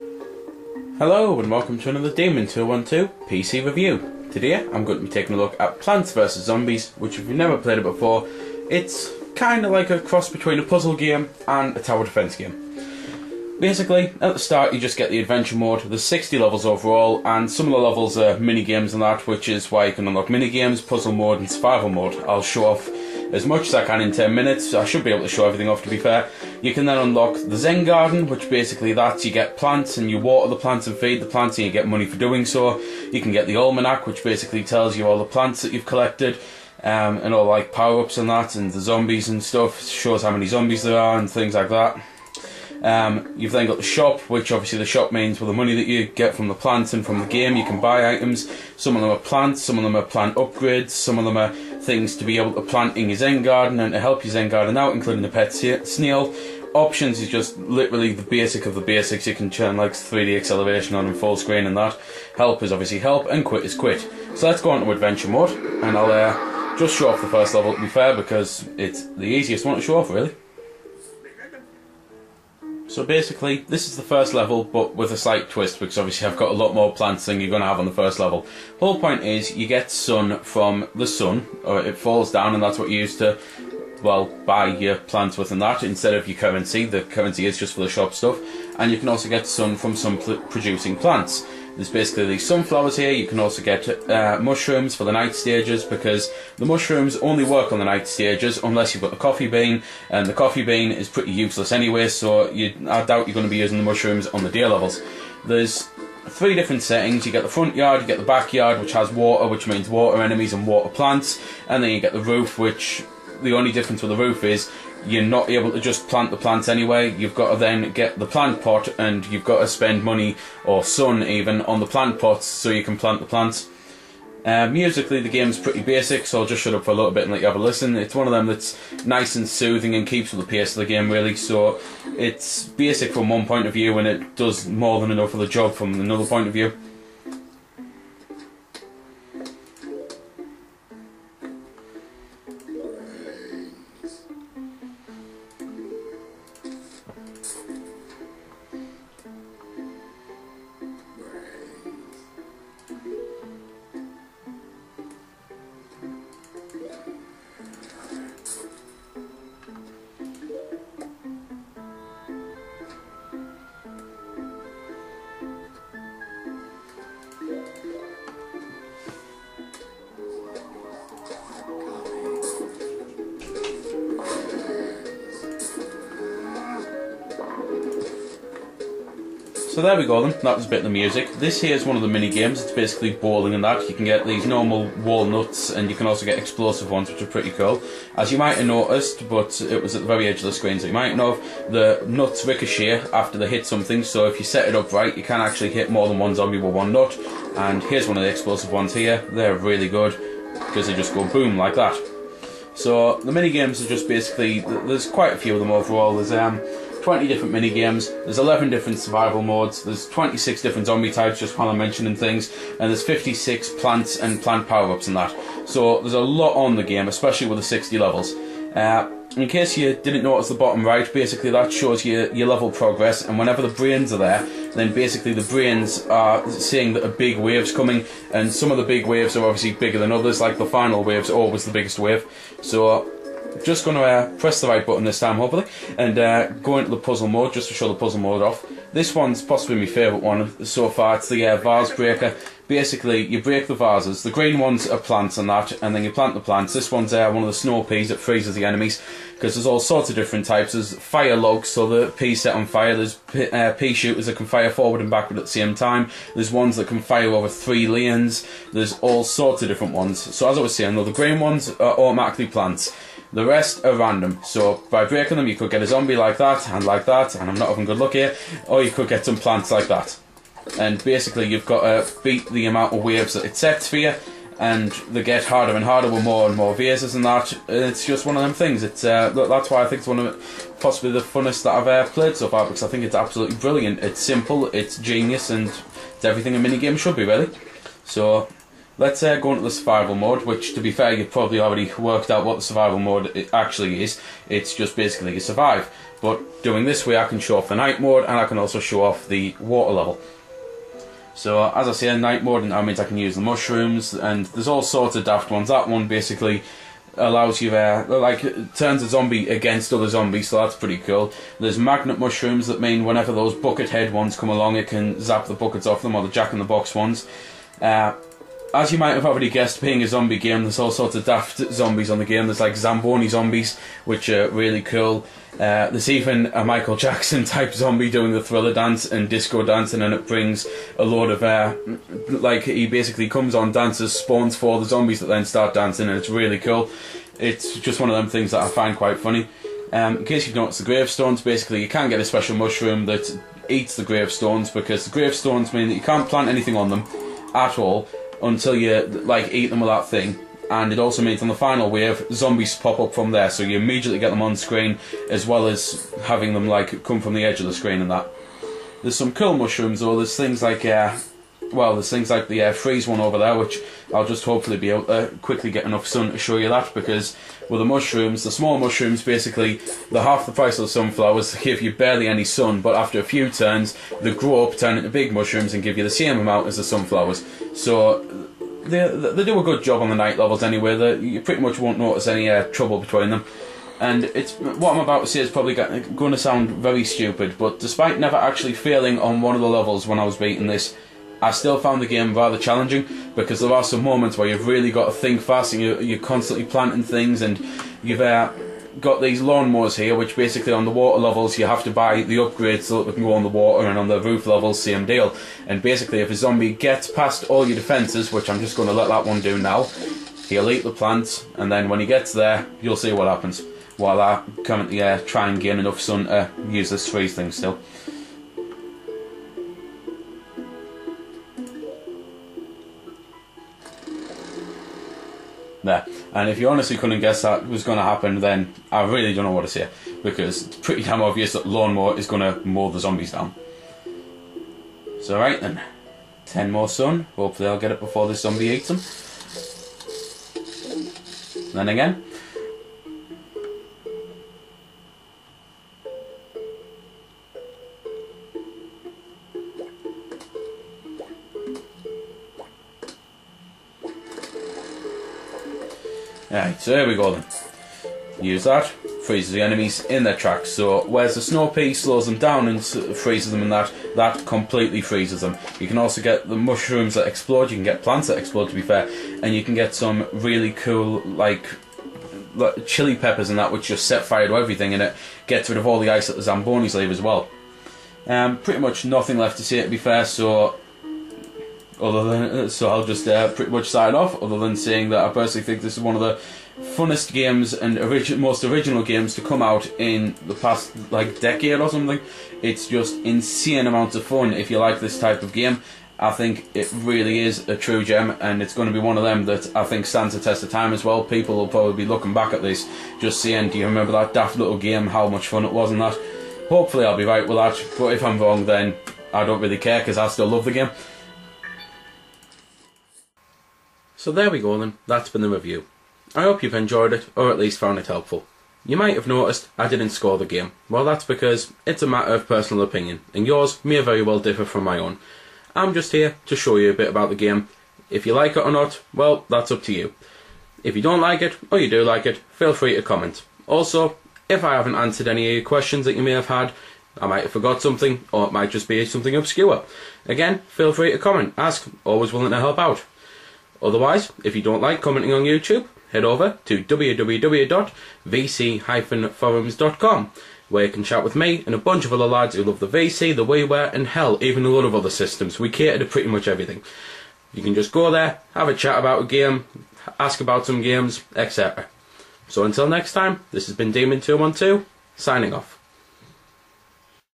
Hello and welcome to another Demon 212 PC review. Today I'm going to be taking a look at Plants vs Zombies, which if you've never played it before, it's kind of like a cross between a puzzle game and a tower defense game. Basically, at the start you just get the adventure mode. There's 60 levels overall, and some of the levels are mini games and that, which is why you can unlock mini games, puzzle mode and survival mode. I'll show off as much as I can in 10 minutes. I should be able to show everything off, to be fair. You can then unlock the Zen Garden, which basically that's you get plants and you water the plants and feed the plants and you get money for doing so. You can get the Almanac, which basically tells you all the plants that you've collected, and all like power-ups and that, and the zombies and stuff. It shows how many zombies there are and things like that. You've then got the shop, which obviously the shop means with the money that you get from the plants and from the game you can buy items. Some of them are plants, some of them are plant upgrades, some of them are things to be able to plant in your Zen Garden and to help your Zen Garden out, including the pet snail. Options is just literally the basic of the basics. You can turn like 3D acceleration on and full screen and that. Help is obviously help and quit is quit. So let's go on to adventure mode, and I'll just show off the first level, to be fair, because it's the easiest one to show off really. So basically, this is the first level, but with a slight twist, because obviously I've got a lot more plants than you're going to have on the first level. The whole point is, you get sun from the sun, or it falls down, and that's what you use to, well, buy your plants with and that, instead of your currency. The currency is just for the shop stuff. And you can also get sun from sun producing plants. There's basically these sunflowers here. You can also get mushrooms for the night stages, because the mushrooms only work on the night stages unless you've got the coffee bean, and the coffee bean is pretty useless anyway, so I doubt you're going to be using the mushrooms on the day levels. There's 3 different settings. You get the front yard, you get the backyard, which has water, which means water enemies and water plants, and then you get the roof, which the only difference with the roof is you're not able to just plant the plants anyway. You've got to then get the plant pot, and you've got to spend money, or sun even, on the plant pots so you can plant the plants. Musically, the game's pretty basic, so I'll just shut up for a little bit and let you have a listen. It's one of them that's nice and soothing and keeps with the pace of the game really, so it's basic from one point of view and it does more than enough of the job from another point of view. So there we go then, that was a bit of the music. This here is one of the mini games. It's basically bowling and that. You can get these normal walnuts and you can also get explosive ones, which are pretty cool. As you might have noticed, but it was at the very edge of the screen, so you might know, the nuts ricochet after they hit something, so if you set it up right you can actually hit more than one zombie with one nut. And here's one of the explosive ones here. They're really good because they just go boom like that. So the mini games are just basically, there's quite a few of them overall. There's 20 different mini games, there's 11 different survival modes, there's 26 different zombie types, just while I'm mentioning things, and there's 56 plants and plant power-ups and that. So there's a lot on the game, especially with the 60 levels. In case you didn't notice the bottom right, basically that shows you your level progress, and whenever the brains are there, then basically the brains are seeing that a big wave's coming, and some of the big waves are obviously bigger than others, like the final wave's always the biggest wave. So just going to press the right button this time hopefully, and go into the puzzle mode just to show the puzzle mode off. This one's possibly my favourite one so far. It's the vase breaker. Basically you break the vases. The green ones are plants and that, and then you plant the plants. This one's one of the snow peas that freezes the enemies, because there's all sorts of different types. There's fire logs, so the peas set on fire. There's pea shooters that can fire forward and backward at the same time. There's ones that can fire over 3 lanes. There's all sorts of different ones. So as I was saying though, the green ones are automatically plants. The rest are random, so by breaking them you could get a zombie like that, and I'm not having good luck here, or you could get some plants like that. And basically you've got to beat the amount of waves that it sets for you, and they get harder and harder with more and more vases and that. It's just one of them things. It's that's why I think it's one of possibly the funnest that I've played so far, because I think it's absolutely brilliant. It's simple, it's genius, and it's everything a minigame should be really. So Let's go into the survival mode, which, to be fair, you've probably already worked out what the survival mode actually is. It's just basically you survive. But doing this way, I can show off the night mode, and I can also show off the water level. So, as I say, night mode, and that means I can use the mushrooms, and there's all sorts of daft ones. That one basically allows you like, turns a zombie against other zombies, so that's pretty cool. There's magnet mushrooms that mean whenever those bucket head ones come along, it can zap the buckets off them, or the jack-in-the-box ones. As you might have already guessed, being a zombie game, there's all sorts of daft zombies on the game. There's like Zamboni zombies, which are really cool. There's even a Michael Jackson type zombie doing the Thriller dance and disco dancing, and it brings a load of like, he basically comes on, dances, spawns 4 the zombies that then start dancing, and it's really cool. It's just one of them things that I find quite funny. In case you've noticed the gravestones, basically you can get a special mushroom that eats the gravestones, because the gravestones mean that you can't plant anything on them at all until you like eat them with that thing. And it also means on the final wave, zombies pop up from there, so you immediately get them on screen, as well as having them like come from the edge of the screen and that. There's some cool mushrooms though. There's things like there's things like the freeze one over there, which I'll just hopefully be able to quickly get enough sun to show you that, because with the mushrooms, the small mushrooms, basically they're half the price of the sunflowers, they give you barely any sun, but after a few turns they grow up, turn into big mushrooms, and give you the same amount as the sunflowers. So they do a good job on the night levels anyway. You pretty much won't notice any trouble between them. And it's what I'm about to say is probably going to sound very stupid, but despite never actually failing on one of the levels when I was beating this, I still found the game rather challenging, because there are some moments where you've really got to think fast, and you're constantly planting things, and you've got these lawnmowers here, which basically on the water levels you have to buy the upgrades so that they can go on the water, and on the roof levels same deal. And basically if a zombie gets past all your defences, which I'm just going to let that one do now, he'll eat the plants, and then when he gets there you'll see what happens, while I currently try and gain enough sun to use this freeze thing still. There. And if you honestly couldn't guess that was going to happen, then I really don't know what to say, because it's pretty damn obvious that lawnmower is going to mow the zombies down. So right then, 10 more sun. Hopefully I'll get it before this zombie eats them. Then again. Right, so here we go then. Use that, freezes the enemies in their tracks. So whereas the snow pea slows them down and freezes them, and that completely freezes them. You can also get the mushrooms that explode, you can get plants that explode, to be fair, and you can get some really cool like chili peppers and that, which just set fire to everything, and it gets rid of all the ice that the Zambonis leave as well. Pretty much nothing left to say, to be fair, so I'll just pretty much sign off, other than saying that I personally think this is one of the funnest games and most original games to come out in the past like decade or something. It's just insane amounts of fun if you like this type of game. I think it really is a true gem, and it's going to be one of them that I think stands the test of time as well. People will probably be looking back at this just saying, do you remember that daft little game, how much fun it was and that. Hopefully I'll be right with that, but if I'm wrong then I don't really care, because I still love the game. So there we go then, that's been the review. I hope you've enjoyed it, or at least found it helpful. You might have noticed I didn't score the game. Well, that's because it's a matter of personal opinion, and yours may very well differ from my own. I'm just here to show you a bit about the game. If you like it or not, well, that's up to you. If you don't like it, or you do like it, feel free to comment. Also, if I haven't answered any of your questions that you may have had, I might have forgot something, or it might just be something obscure. Again, feel free to comment, ask, always willing to help out. Otherwise, if you don't like commenting on YouTube, head over to www.vc-forums.com, where you can chat with me and a bunch of other lads who love the VC, the WiiWare, and hell, even a lot of other systems. We cater to pretty much everything. You can just go there, have a chat about a game, ask about some games, etc. So until next time, this has been Demon212, signing off.